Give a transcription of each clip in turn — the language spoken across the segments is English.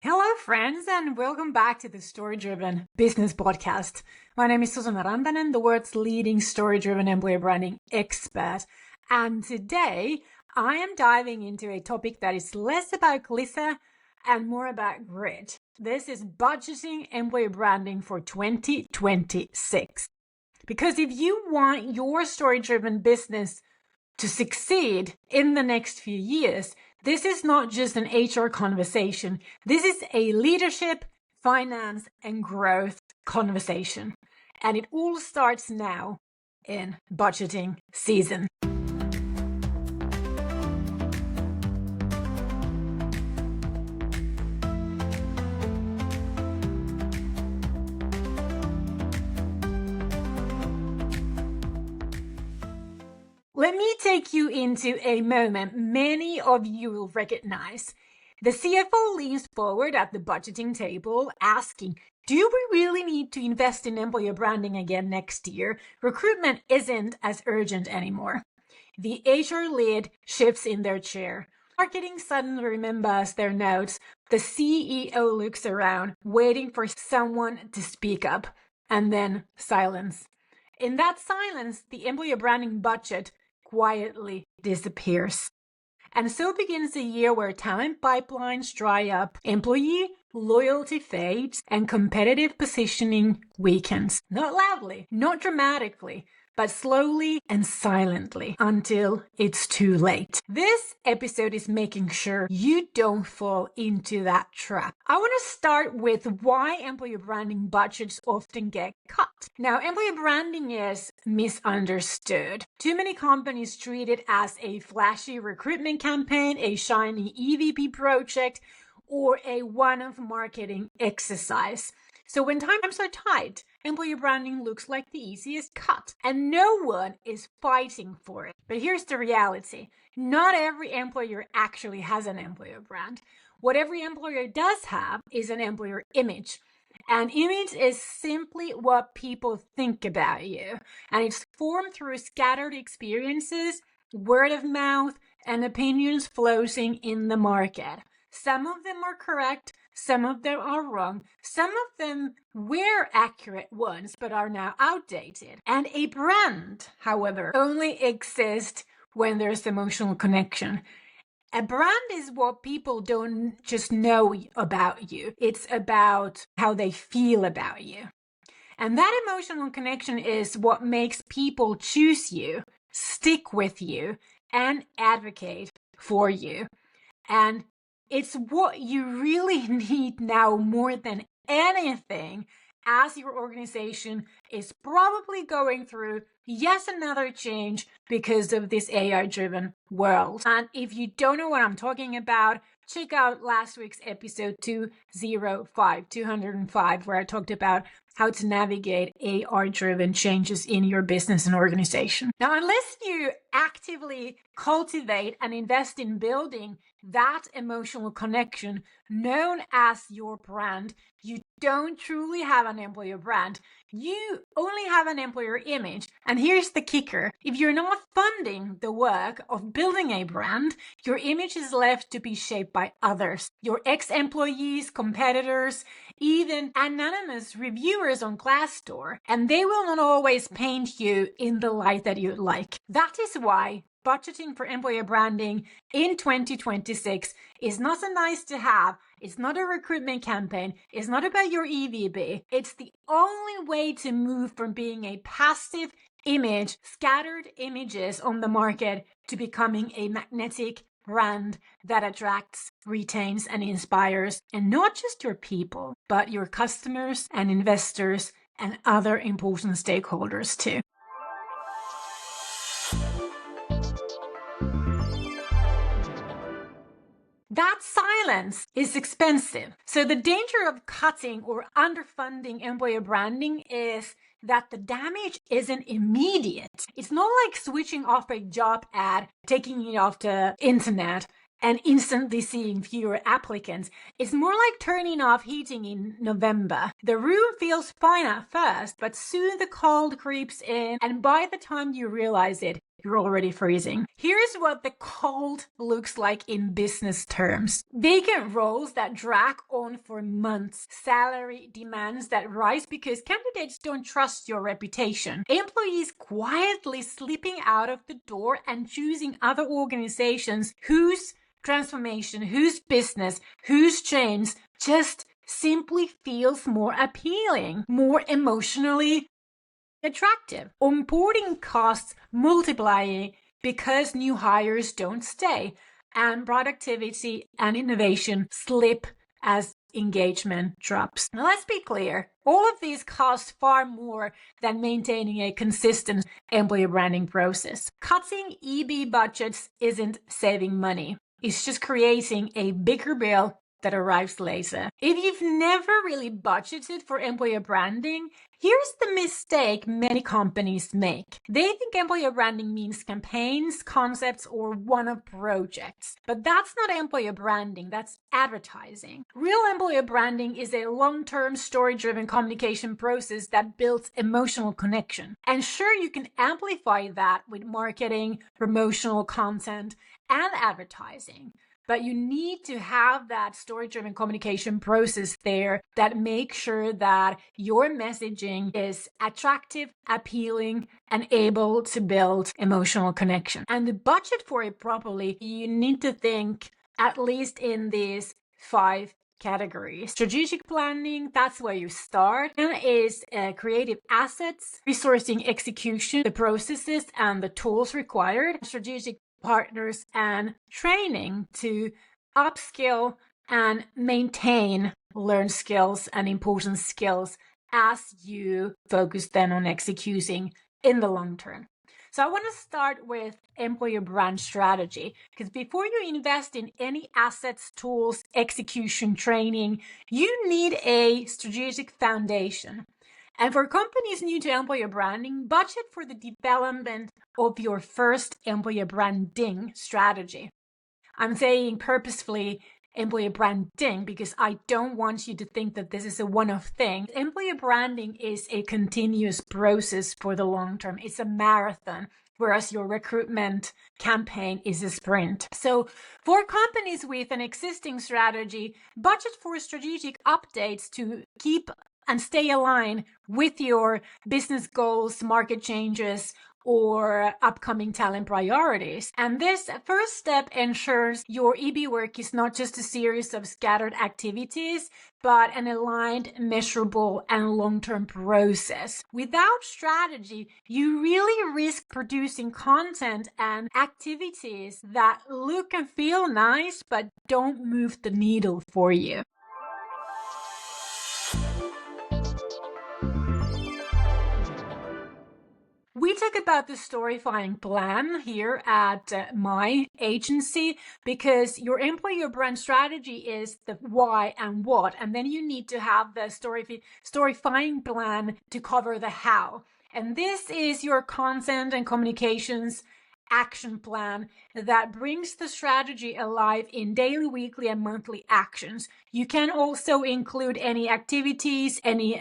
Hello, friends, and welcome back to the Story-Driven Business Podcast. My name is Susanna Rantanen, the world's leading story-driven employer branding expert. And today, I am diving into a topic that is less about glitter and more about grit. This is budgeting employer branding for 2026. Because if you want your story-driven business to succeed in the next few years, this is not just an HR conversation. This is a leadership, finance, and growth conversation. And it all starts now in budgeting season. Let me take you into a moment many of you will recognize. The CFO leans forward at the budgeting table asking, do we really need to invest in employer branding again next year? Recruitment isn't as urgent anymore. The HR lead shifts in their chair. Marketing suddenly remembers their notes. The CEO looks around, waiting for someone to speak up, and then silence. In that silence, the employer branding budget quietly disappears. And so begins a year where talent pipelines dry up, employee loyalty fades, and competitive positioning weakens. Not loudly, not dramatically, but slowly and silently until it's too late. This episode is making sure you don't fall into that trap. I want to start with why employer branding budgets often get cut. Now, employer branding is misunderstood. Too many companies treat it as a flashy recruitment campaign, a shiny EVP project, or a one-off marketing exercise. So when times are tight, employer branding looks like the easiest cut, and no one is fighting for it. But here's the reality. Not every employer actually has an employer brand. What every employer does have is an employer image. An image is simply what people think about you, and it's formed through scattered experiences, word of mouth, and opinions floating in the market. Some of them are correct, some of them are wrong, some of them were accurate ones but are now outdated. And a brand, however, only exists when there's emotional connection. A brand is what people don't just know about you. It's about how they feel about you. And that emotional connection is what makes people choose you, stick with you, and advocate for you. And it's what you really need now more than anything, as your organization is probably going through yet another change because of this AI-driven world. And if you don't know what I'm talking about, check out last week's episode 205, where I talked about how to navigate AI-driven changes in your business and organization. Now, unless you actively cultivate and invest in building that emotional connection known as your brand, you don't truly have an employer brand. You only have an employer image. And here's the kicker. If you're not funding the work of building a brand, your image is left to be shaped by others, your ex-employees, competitors, even anonymous reviewers on Glassdoor, and they will not always paint you in the light that you'd like. That is why budgeting for employer branding in 2026 is not a nice to have. It's not a recruitment campaign. It's not about your EVB. It's the only way to move from being a passive image, scattered images on the market, to becoming a magnetic brand that attracts, retains, and inspires, and not just your people, but your customers and investors and other important stakeholders too. That silence is expensive. So the danger of cutting or underfunding employer branding is that the damage isn't immediate. It's not like switching off a job ad, taking it off the internet, and instantly seeing fewer applicants. It's more like turning off heating in November. The room feels fine at first, but soon the cold creeps in, and by the time you realize it, you're already freezing. Here's what the cold looks like in business terms. Vacant roles that drag on for months. Salary demands that rise because candidates don't trust your reputation. Employees quietly slipping out of the door and choosing other organizations whose transformation, whose business, whose change just simply feels more appealing, more emotionally attractive. Onboarding costs multiplying because new hires don't stay, and productivity and innovation slip as engagement drops. Now, let's be clear. All of these cost far more than maintaining a consistent employer branding process. Cutting EB budgets isn't saving money. It's just creating a bigger bill that arrives later. If you've never really budgeted for employer branding, here's the mistake many companies make. They think employer branding means campaigns, concepts, or one-off projects. But that's not employer branding, that's advertising. Real employer branding is a long-term, story-driven communication process that builds emotional connection. And sure, you can amplify that with marketing, promotional content, and advertising. But you need to have that story-driven communication process there that makes sure that your messaging is attractive, appealing, and able to build emotional connection. And the budget for it properly, you need to think at least in these 5 categories. Strategic planning, that's where you start. Then is creative assets, resourcing execution, the processes and the tools required, strategic partners, and training to upskill and maintain learned skills and important skills as you focus then on executing in the long term. So I want to start with employer brand strategy, because before you invest in any assets, tools, execution, training, you need a strategic foundation. And for companies new to employer branding, budget for the development of your first employer branding strategy. I'm saying purposefully employer branding because I don't want you to think that this is a one-off thing. Employer branding is a continuous process for the long term. It's a marathon, whereas your recruitment campaign is a sprint. So for companies with an existing strategy, budget for strategic updates to keep and stay aligned with your business goals, market changes, or upcoming talent priorities. And this first step ensures your EB work is not just a series of scattered activities, but an aligned, measurable, and long-term process. Without strategy, you really risk producing content and activities that look and feel nice, but don't move the needle for you. We talk about the storifying plan here at my agency because your employer brand strategy is the why and what, and then you need to have the storifying plan to cover the how. And this is your content and communications action plan that brings the strategy alive in daily, weekly, and monthly actions. You can also include any activities, any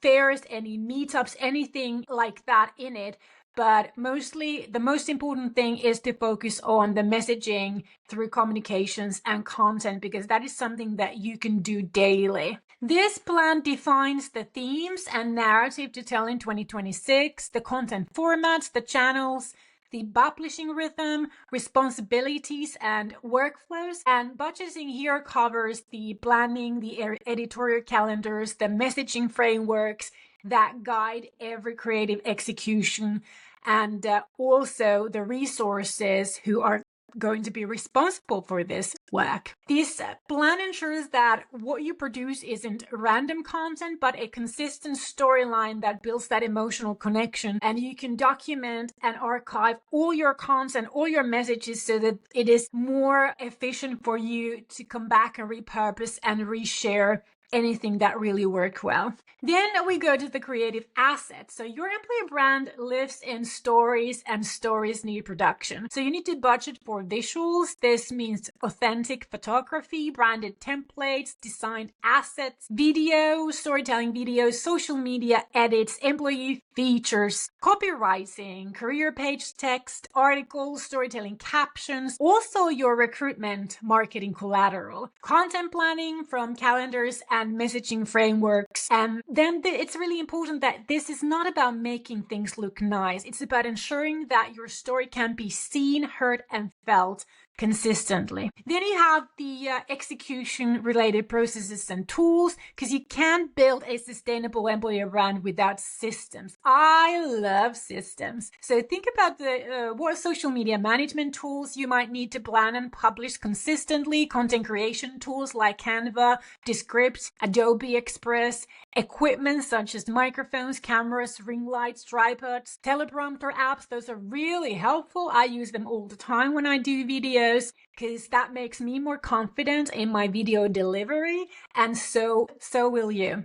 fairs, any meetups, anything like that in it. But mostly, the most important thing is to focus on the messaging through communications and content, because that is something that you can do daily. This plan defines the themes and narrative to tell in 2026, the content formats, the channels, the publishing rhythm, responsibilities, and workflows. And budgeting here covers the planning, the editorial calendars, the messaging frameworks that guide every creative execution, and also the resources who are going to be responsible for this work. This plan ensures that what you produce isn't random content, but a consistent storyline that builds that emotional connection. And you can document and archive all your content, all your messages, so that it is more efficient for you to come back and repurpose and reshare anything that really worked well. Then we go to the creative assets. So your employer brand lives in stories, and stories need production. So you need to budget for visuals. This means authentic photography, branded templates, designed assets, video, storytelling videos, social media edits, employee features, copywriting, career page text, articles, storytelling captions, also your recruitment marketing collateral, content planning from calendars and messaging frameworks. And then it's really important that this is not about making things look nice. It's about ensuring that your story can be seen, heard, and felt consistently. Then you have the execution related processes and tools, because you can't build a sustainable employer brand without systems. I love systems. So think about the what social media management tools you might need to plan and publish consistently, content creation tools like Canva, Descript, Adobe Express, equipment such as microphones, cameras, ring lights, tripods, teleprompter apps. Those are really helpful. I use them all the time when I do videos, because that makes me more confident in my video delivery, and so will you.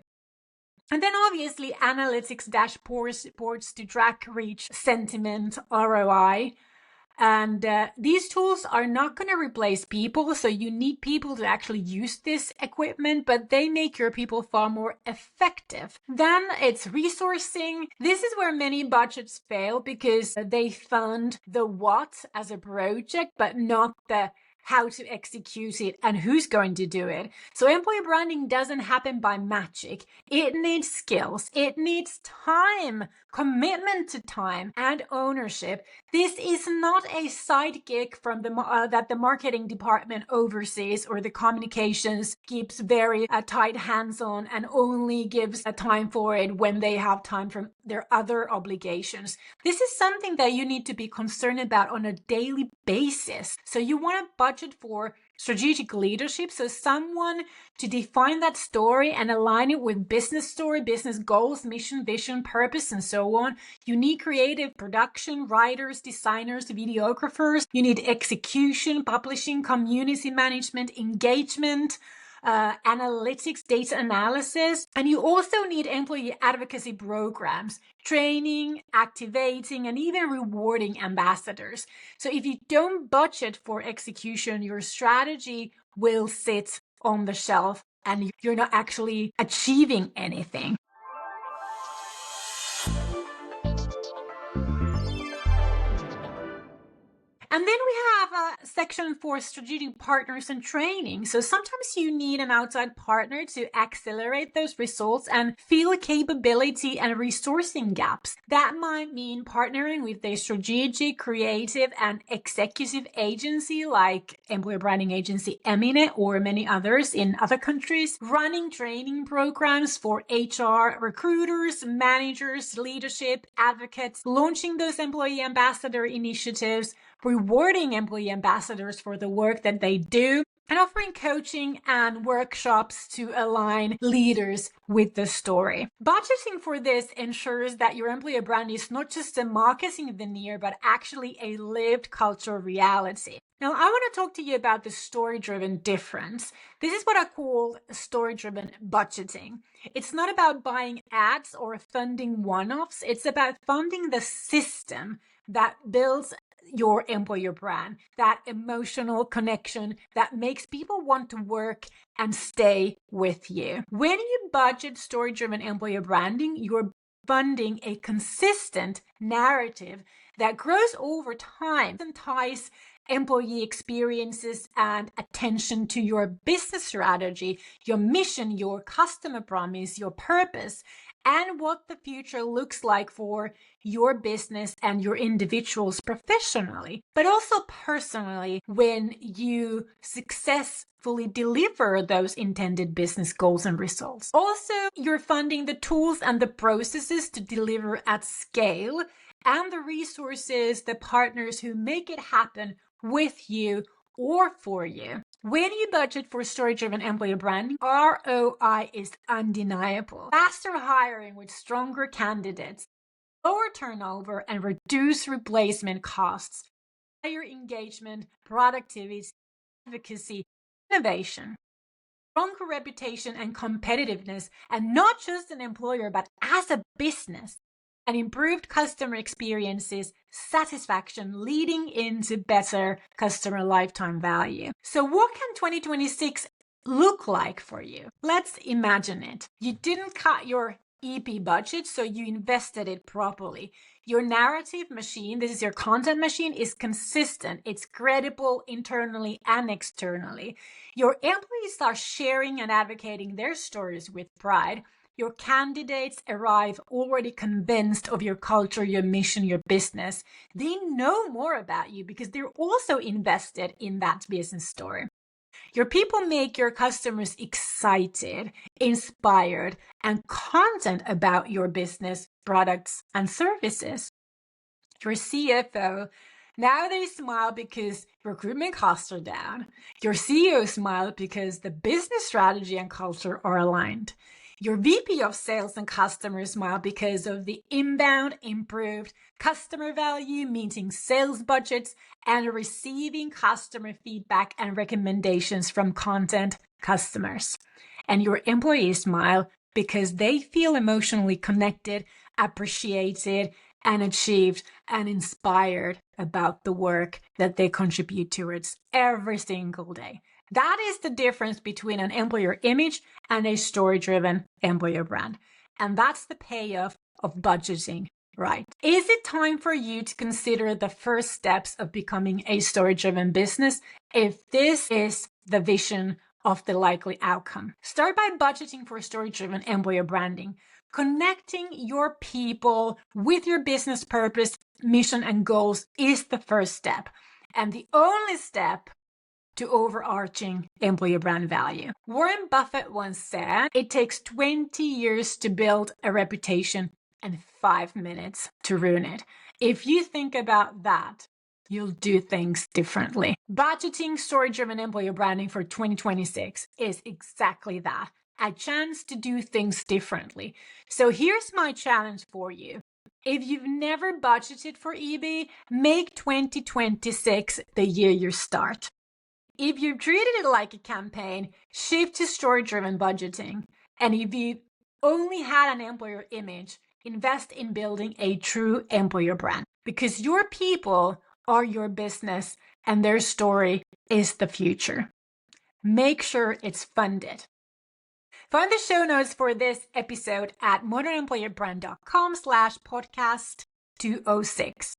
And then obviously analytics dashboards to track reach, sentiment, ROI. And these tools are not going to replace people, so you need people to actually use this equipment, but they make your people far more effective. Then it's resourcing. This is where many budgets fail because they fund the what as a project, but not the how to execute it and who's going to do it. So employer branding doesn't happen by magic. It needs skills. It needs time, commitment to time, and ownership. This is not a side gig from that the marketing department oversees, or the communications keeps very tight hands on and only gives a time for it when they have time from their other obligations. This is something that you need to be concerned about on a daily basis. So you want to budget for strategic leadership, so someone to define that story and align it with business story, business goals, mission, vision, purpose, and so on. You need creative production, writers, designers, videographers. You need execution, publishing, community management, engagement, analytics, data analysis. And you also need employee advocacy programs, training, activating, and even rewarding ambassadors. So if you don't budget for execution, your strategy will sit on the shelf and you're not actually achieving anything. And then we have a section for strategic partners and training. So sometimes you need an outside partner to accelerate those results and fill capability and resourcing gaps. That might mean partnering with a strategic, creative, and executive agency like employer branding agency Emine or many others in other countries, running training programs for HR recruiters, managers, leadership, advocates, launching those employee ambassador initiatives, rewarding employee ambassadors for the work that they do, and offering coaching and workshops to align leaders with the story. Budgeting for this ensures that your employer brand is not just a marketing veneer, but actually a lived cultural reality. Now, I want to talk to you about the story-driven difference. This is what I call story-driven budgeting. It's not about buying ads or funding one-offs. It's about funding the system that builds your employer brand, that emotional connection that makes people want to work and stay with you. When you budget story-driven employer branding, you're funding a consistent narrative that grows over time and ties employee experiences and attention to your business strategy, your mission, your customer promise, your purpose, and what the future looks like for your business and your individuals professionally, but also personally when you successfully deliver those intended business goals and results. Also, you're funding the tools and the processes to deliver at scale and the resources, the partners who make it happen with you or for you. When you budget for story-driven employer branding, ROI is undeniable. Faster hiring with stronger candidates, lower turnover, and reduce replacement costs, higher engagement, productivity, advocacy, innovation. stronger reputation and competitiveness, and not just an employer, but as a business, and improved customer experiences, satisfaction, leading into better customer lifetime value. So what can 2026 look like for you? Let's imagine it. You didn't cut your EP budget, so you invested it properly. Your narrative machine, this is your content machine, is consistent. It's credible internally and externally. Your employees are sharing and advocating their stories with pride. Your candidates arrive already convinced of your culture, your mission, your business. They know more about you because they're also invested in that business story. Your people make your customers excited, inspired, and content about your business, products, and services. Your CFO, now they smile because recruitment costs are down. Your CEO smiles because the business strategy and culture are aligned. Your VP of sales and customers smile because of the inbound improved customer value, meeting sales budgets, and receiving customer feedback and recommendations from content customers. And your employees smile because they feel emotionally connected, appreciated, and achieved and inspired about the work that they contribute towards every single day. That is the difference between an employer image and a story-driven employer brand. And that's the payoff of budgeting right. Is it time for you to consider the first steps of becoming a story-driven business if this is the vision of the likely outcome? Start by budgeting for story-driven employer branding. Connecting your people with your business purpose, mission, and goals is the first step, and the only step to overarching employer brand value. Warren Buffett once said, it takes 20 years to build a reputation and 5 minutes to ruin it. If you think about that, you'll do things differently. Budgeting story-driven employer branding for 2026 is exactly that, a chance to do things differently. So here's my challenge for you. If you've never budgeted for EB, make 2026 the year you start. If you've treated it like a campaign, shift to story-driven budgeting. And if you only had an employer image, invest in building a true employer brand. Because your people are your business and their story is the future. Make sure it's funded. Find the show notes for this episode at modernemployerbrand.com/podcast206.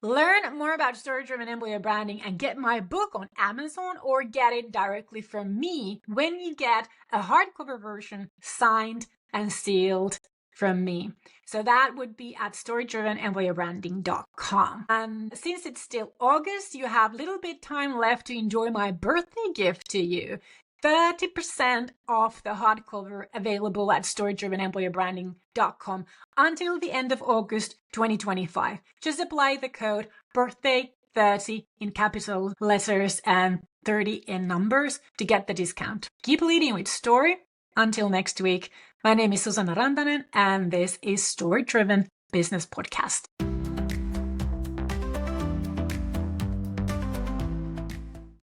Learn more about story-driven employer branding and get my book on Amazon or get it directly from me when you get a hardcover version signed and sealed from me. So that would be at storydrivenemployerbranding.com. And since it's still August, you have a little bit time left to enjoy my birthday gift to you. 30% off the hardcover available at storydrivenemployerbranding.com until the end of August 2025. Just apply the code birthday30 in capital letters and 30 in numbers to get the discount. Keep leading with story. Until next week, my name is Susanna Rantanen and this is Story Driven Business Podcast.